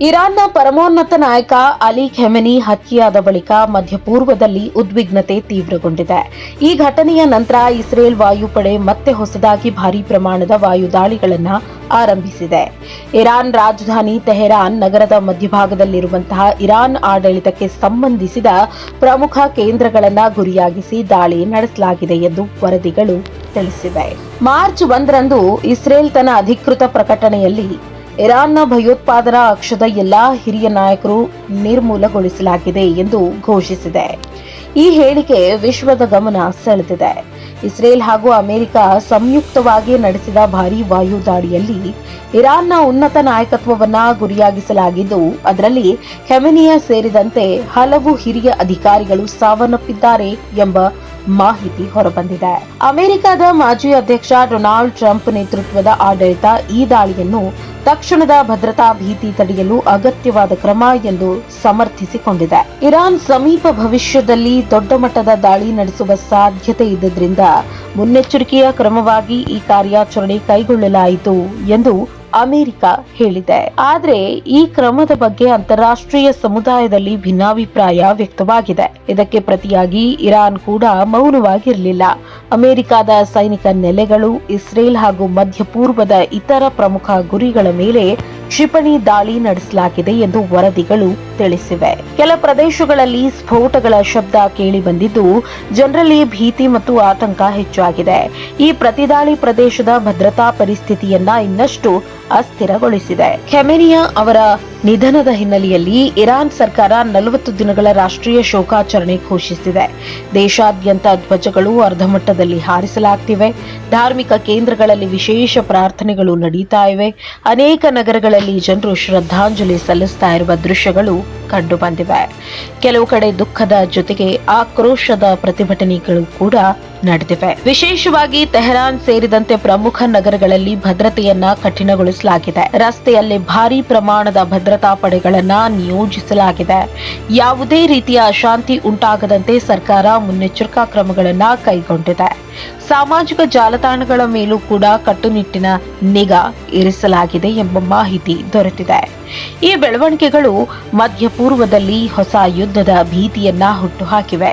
ಇರಾನ್ನ ಪರಮೋನ್ನತ ನಾಯಕ ಅಲಿ ಖಮೆನಿ ಹತ್ಯೆಯಾದ ಬಳಿಕ ಮಧ್ಯಪೂರ್ವದಲ್ಲಿ ಉದ್ವಿಗ್ನತೆ ತೀವ್ರಗೊಂಡಿದೆ. ಈ ಘಟನೆಯ ನಂತರ ಇಸ್ರೇಲ್ ವಾಯುಪಡೆ ಮತ್ತೆ ಹೊಸದಾಗಿ ಭಾರೀ ಪ್ರಮಾಣದ ವಾಯುದಾಳಿಗಳನ್ನು ಆರಂಭಿಸಿದೆ. ಇರಾನ್ ರಾಜಧಾನಿ ತೆಹರಾನ್ ನಗರದ ಮಧ್ಯಭಾಗದಲ್ಲಿರುವಂತಹ ಇರಾನ್ ಆಡಳಿತಕ್ಕೆ ಸಂಬಂಧಿಸಿದ ಪ್ರಮುಖ ಕೇಂದ್ರಗಳನ್ನು ಗುರಿಯಾಗಿಸಿ ದಾಳಿ ನಡೆಸಲಾಗಿದೆ ಎಂದು ವರದಿಗಳು ತಿಳಿಸಿವೆ. ಮಾರ್ಚ್ 1ರಂದು ಇಸ್ರೇಲ್ ತನ್ನ ಅಧಿಕೃತ ಪ್ರಕಟಣೆಯಲ್ಲಿ ಇರಾನ್ನ ಭಯೋತ್ಪಾದನಾ ಅಕ್ಷದ ಎಲ್ಲಾ ಹಿರಿಯ ನಾಯಕರು ನಿರ್ಮೂಲಗೊಳಿಸಲಾಗಿದೆ ಎಂದು ಘೋಷಿಸಿದೆ. ಈ ಹೇಳಿಕೆ ವಿಶ್ವದ ಗಮನ ಸೆಳೆದಿದೆ. ಇಸ್ರೇಲ್ ಹಾಗೂ ಅಮೆರಿಕ ಸಂಯುಕ್ತವಾಗಿ ನಡೆಸಿದ ಭಾರೀ ವಾಯು ದಾಳಿಯಲ್ಲಿ ಇರಾನ್ನ ಉನ್ನತ ನಾಯಕತ್ವವನ್ನ ಗುರಿಯಾಗಿಸಲಾಗಿದ್ದು, ಅದರಲ್ಲಿ ಖಮೆನಿಯ ಸೇರಿದಂತೆ ಹಲವು ಹಿರಿಯ ಅಧಿಕಾರಿಗಳು ಸಾವನ್ನಪ್ಪಿದ್ದಾರೆ ಎಂಬ ಮಾಹಿತಿ ಹೊರಬಂದಿದೆ. ಅಮೆರಿಕದ ಮಾಜಿ ಅಧ್ಯಕ್ಷ ಡೊನಾಲ್ಡ್ ಟ್ರಂಪ್ ನೇತೃತ್ವದ ಆಡಳಿತ ಈ ದಾಳಿಯನ್ನು ತಕ್ಷಣದ ಭದ್ರತಾ ಭೀತಿ ತಡೆಯಲು ಅಗತ್ಯವಾದ ಕ್ರಮ ಎಂದು ಸಮರ್ಥಿಸಿಕೊಂಡಿದೆ. ಇರಾನ್ ಸಮೀಪ ಭವಿಷ್ಯದಲ್ಲಿ ದೊಡ್ಡ ಮಟ್ಟದ ದಾಳಿ ನಡೆಸುವ ಸಾಧ್ಯತೆ ಇದ್ದುದರಿಂದ ಮುನ್ನೆಚ್ಚರಿಕೆಯ ಕ್ರಮವಾಗಿ ಈ ಕಾರ್ಯಾಚರಣೆ ಕೈಗೊಳ್ಳಲಾಯಿತು ಎಂದು ಅಮೆರಿಕ ಹೇಳಿದೆ. ಆದರೆ ಈ ಕ್ರಮದ ಬಗ್ಗೆ ಅಂತಾರಾಷ್ಟ್ರೀಯ ಸಮುದಾಯದಲ್ಲಿ ಭಿನ್ನಾಭಿಪ್ರಾಯ ವ್ಯಕ್ತವಾಗಿದೆ. ಇದಕ್ಕೆ ಪ್ರತಿಯಾಗಿ ಇರಾನ್ ಕೂಡ ಮೌನವಾಗಿರಲಿಲ್ಲ. ಅಮೆರಿಕದ ಸೈನಿಕ ನೆಲೆಗಳು, ಇಸ್ರೇಲ್ ಹಾಗೂ ಮಧ್ಯಪೂರ್ವದ ಇತರ ಪ್ರಮುಖ ಗುರಿಗಳ ಮೇಲೆ ಕ್ಷಿಪಣಿ ದಾಳಿ ನಡೆಸಲಾಗಿದೆ ಎಂದು ವರದಿಗಳು ತಿಳಿಸಿವೆ. ಕೆಲ ಪ್ರದೇಶಗಳಲ್ಲಿ ಸ್ಫೋಟಗಳ ಶಬ್ದ ಕೇಳಿ ಬಂದಿದ್ದು, ಜನರಲ್ಲಿ ಭೀತಿ ಮತ್ತು ಆತಂಕ ಹೆಚ್ಚಾಗಿದೆ. ಈ ಪ್ರತಿದಾಳಿ ಪ್ರದೇಶದ ಭದ್ರತಾ ಪರಿಸ್ಥಿತಿಯನ್ನ ಇನ್ನಷ್ಟು ಅಸ್ಥಿರಗೊಳಿಸಿದೆ. ಖಮೆನಿಯ ಅವರ ನಿಧನದ ಹಿನ್ನೆಲೆಯಲ್ಲಿ ಇರಾನ್ ಸರ್ಕಾರ 40 ದಿನಗಳ ರಾಷ್ಟ್ರೀಯ ಶೋಕಾಚರಣೆ ಘೋಷಿಸಿದೆ. ದೇಶಾದ್ಯಂತ ಧ್ವಜಗಳು ಅರ್ಧಮಟ್ಟದಲ್ಲಿ ಹಾರಿಸಲಾಗ್ತಿವೆ. ಧಾರ್ಮಿಕ ಕೇಂದ್ರಗಳಲ್ಲಿ ವಿಶೇಷ ಪ್ರಾರ್ಥನೆಗಳು ನಡೀತಾ ಇವೆ. ಅನೇಕ ನಗರಗಳಲ್ಲಿ ಜನರು ಶ್ರದ್ಧಾಂಜಲಿ ಸಲ್ಲಿಸ್ತಾ ಇರುವ ದೃಶ್ಯಗಳು ಕಂಡು ಬಂದಿವೆ. ಕೆಲವು ಕಡೆ ದುಃಖದ ಜೊತೆಗೆ ಆಕ್ರೋಶದ ಪ್ರತಿಭಟನೆಗಳು ಕೂಡ ನಡೆದಿವೆ. ವಿಶೇಷವಾಗಿ ತೆಹರಾನ್ ಸೇರಿದಂತೆ ಪ್ರಮುಖ ನಗರಗಳಲ್ಲಿ ಭದ್ರತೆಯನ್ನ ಕಠಿಣಗೊಳಿಸಲಾಗಿದೆ. ರಸ್ತೆಯಲ್ಲಿ ಭಾರೀ ಪ್ರಮಾಣದ ಭದ್ರತಾ ಪಡೆಗಳನ್ನ ನಿಯೋಜಿಸಲಾಗಿದೆ. ಯಾವುದೇ ರೀತಿಯ ಅಶಾಂತಿ ಉಂಟಾಗದಂತೆ ಸರ್ಕಾರ ಮುನ್ನೆಚ್ಚರಿಕಾ ಕ್ರಮಗಳನ್ನ ಕೈಗೊಂಡಿದೆ. ಸಾಮಾಜಿಕ ಜಾಲತಾಣಗಳ ಮೇಲೂ ಕೂಡ ಕಟ್ಟುನಿಟ್ಟಿನ ನಿಗಾ ಇರಿಸಲಾಗಿದೆ ಎಂಬ ಮಾಹಿತಿ ದೊರೆತಿದೆ. ಈ ಬೆಳವಣಿಗೆಗಳು ಮಧ್ಯಪೂರ್ವದಲ್ಲಿ ಹೊಸ ಯುದ್ಧದ ಭೀತಿಯನ್ನ ಹುಟ್ಟುಹಾಕಿವೆ.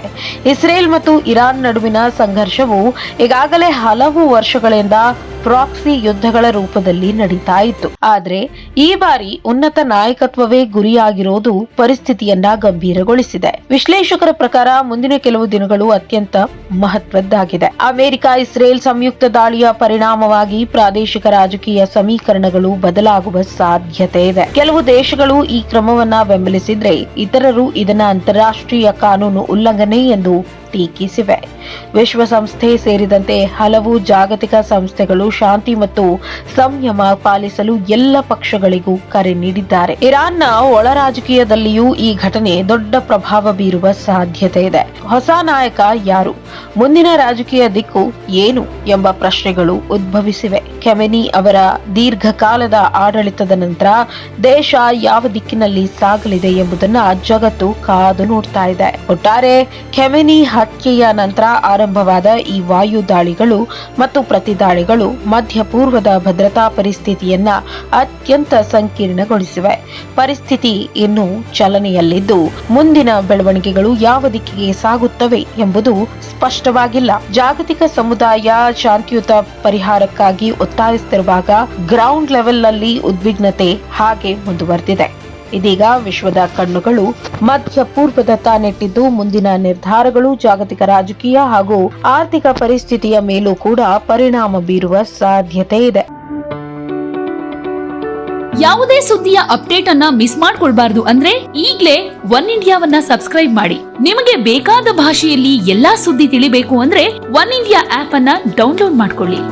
ಇಸ್ರೇಲ್ ಮತ್ತು ಇರಾನ್ ನಡುವಿನ ಸಂಘರ್ಷವು ಈಗಾಗಲೇ ಹಲವು ವರ್ಷಗಳಿಂದ ಪ್ರಾಕ್ಸಿ ಯುದ್ಧಗಳ ರೂಪದಲ್ಲಿ ನಡೀತಾ ಇತ್ತು. ಆದರೆ ಈ ಬಾರಿ ಉನ್ನತ ನಾಯಕತ್ವವೇ ಗುರಿಯಾಗಿರೋದು ಪರಿಸ್ಥಿತಿಯನ್ನ ಗಂಭೀರಗೊಳಿಸಿದೆ. ವಿಶ್ಲೇಷಕರ ಪ್ರಕಾರ ಮುಂದಿನ ಕೆಲವು ದಿನಗಳು ಅತ್ಯಂತ ಮಹತ್ವದ್ದಾಗಿದೆ. ಅಮೆರಿಕ ಇಸ್ರೇಲ್ ಸಂಯುಕ್ತ ದಾಳಿಯ ಪರಿಣಾಮವಾಗಿ ಪ್ರಾದೇಶಿಕ ರಾಜಕೀಯ ಸಮೀಕರಣಗಳು ಬದಲಾಗುವ ಸಾಧ್ಯತೆ ಇದೆ. ಕೆಲವು ದೇಶಗಳು ಈ ಕ್ರಮವನ್ನ ಬೆಂಬಲಿಸಿದ್ರೆ, ಇತರರು ಇದನ್ನ ಅಂತಾರಾಷ್ಟ್ರೀಯ ಕಾನೂನು ಉಲ್ಲಂಘನೆ ಎಂದು ಟೀಕಿಸಿವೆ. ವಿಶ್ವಸಂಸ್ಥೆ ಸೇರಿದಂತೆ ಹಲವು ಜಾಗತಿಕ ಸಂಸ್ಥೆಗಳು ಶಾಂತಿ ಮತ್ತು ಸಂಯಮ ಪಾಲಿಸಲು ಎಲ್ಲ ಪಕ್ಷಗಳಿಗೂ ಕರೆ ನೀಡಿದ್ದಾರೆ. ಇರಾನ್ನ ಒಳ ರಾಜಕೀಯದಲ್ಲಿಯೂ ಈ ಘಟನೆ ದೊಡ್ಡ ಪ್ರಭಾವ ಬೀರುವ ಸಾಧ್ಯತೆ ಇದೆ. ಹೊಸ ನಾಯಕ ಯಾರು, ಮುಂದಿನ ರಾಜಕೀಯ ದಿಕ್ಕು ಏನು ಎಂಬ ಪ್ರಶ್ನೆಗಳು ಉದ್ಭವಿಸಿವೆ. ಖಮೆನಿ ಅವರ ದೀರ್ಘಕಾಲದ ಆಡಳಿತದ ನಂತರ ದೇಶ ಯಾವ ದಿಕ್ಕಿನಲ್ಲಿ ಸಾಗಲಿದೆ ಎಂಬುದನ್ನ ಜಗತ್ತು ಕಾದು ನೋಡ್ತಾ ಇದೆ. ಒಟ್ಟಾರೆ ಖಮೆನಿ ಹತ್ಯೆಯ ನಂತರ ಆರಂಭವಾದ ಈ ವಾಯು ದಾಳಿಗಳು ಮತ್ತು ಪ್ರತಿದಾಳಿಗಳು ಮಧ್ಯಪೂರ್ವದ ಭದ್ರತಾ ಪರಿಸ್ಥಿತಿಯನ್ನ ಅತ್ಯಂತ ಸಂಕೀರ್ಣಗೊಳಿಸಿವೆ. ಪರಿಸ್ಥಿತಿ ಇನ್ನೂ ಚಲನೆಯಲ್ಲಿದ್ದು, ಮುಂದಿನ ಬೆಳವಣಿಗೆಗಳು ಯಾವ ದಿಕ್ಕಿಗೆ ಸಾಗುತ್ತವೆ ಎಂಬುದು ಸ್ಪಷ್ಟವಾಗಿಲ್ಲ. ಜಾಗತಿಕ ಸಮುದಾಯ ಶಾಂತಿಯುತ ಪರಿಹಾರಕ್ಕಾಗಿ ಒತ್ತಾಯಿಸುತ್ತಿರುವಾಗ ಗ್ರೌಂಡ್ ಲೆವೆಲ್ನಲ್ಲಿ ಉದ್ವಿಗ್ನತೆ ಹಾಗೆ ಮುಂದುವರೆದಿದೆ. ಇದೀಗ ವಿಶ್ವದ ಕಣ್ಣುಗಳು ಮಧ್ಯಪೂರ್ವದತ್ತ ನೆಟ್ಟಿದ್ದು, ಮುಂದಿನ ನಿರ್ಧಾರಗಳು ಜಾಗತಿಕ ರಾಜಕೀಯ ಹಾಗೂ ಆರ್ಥಿಕ ಪರಿಸ್ಥಿತಿಯ ಮೇಲೂ ಕೂಡ ಪರಿಣಾಮ ಬೀರುವ ಸಾಧ್ಯತೆ ಇದೆ. ಯಾವುದೇ ಸುದ್ದಿಯ ಅಪ್ಡೇಟ್ ಅನ್ನ ಮಿಸ್ ಮಾಡ್ಕೊಳ್ಬಾರ್ದು ಅಂದ್ರೆ ಈಗ್ಲೇ ಒನ್ ಇಂಡಿಯಾವನ್ನ ಸಬ್ಸ್ಕ್ರೈಬ್ ಮಾಡಿ. ನಿಮಗೆ ಬೇಕಾದ ಭಾಷೆಯಲ್ಲಿ ಎಲ್ಲಾ ಸುದ್ದಿ ತಿಳಿಬೇಕು ಅಂದ್ರೆ ಒನ್ ಇಂಡಿಯಾ ಆಪ್ ಅನ್ನ ಡೌನ್ಲೋಡ್ ಮಾಡ್ಕೊಳ್ಳಿ.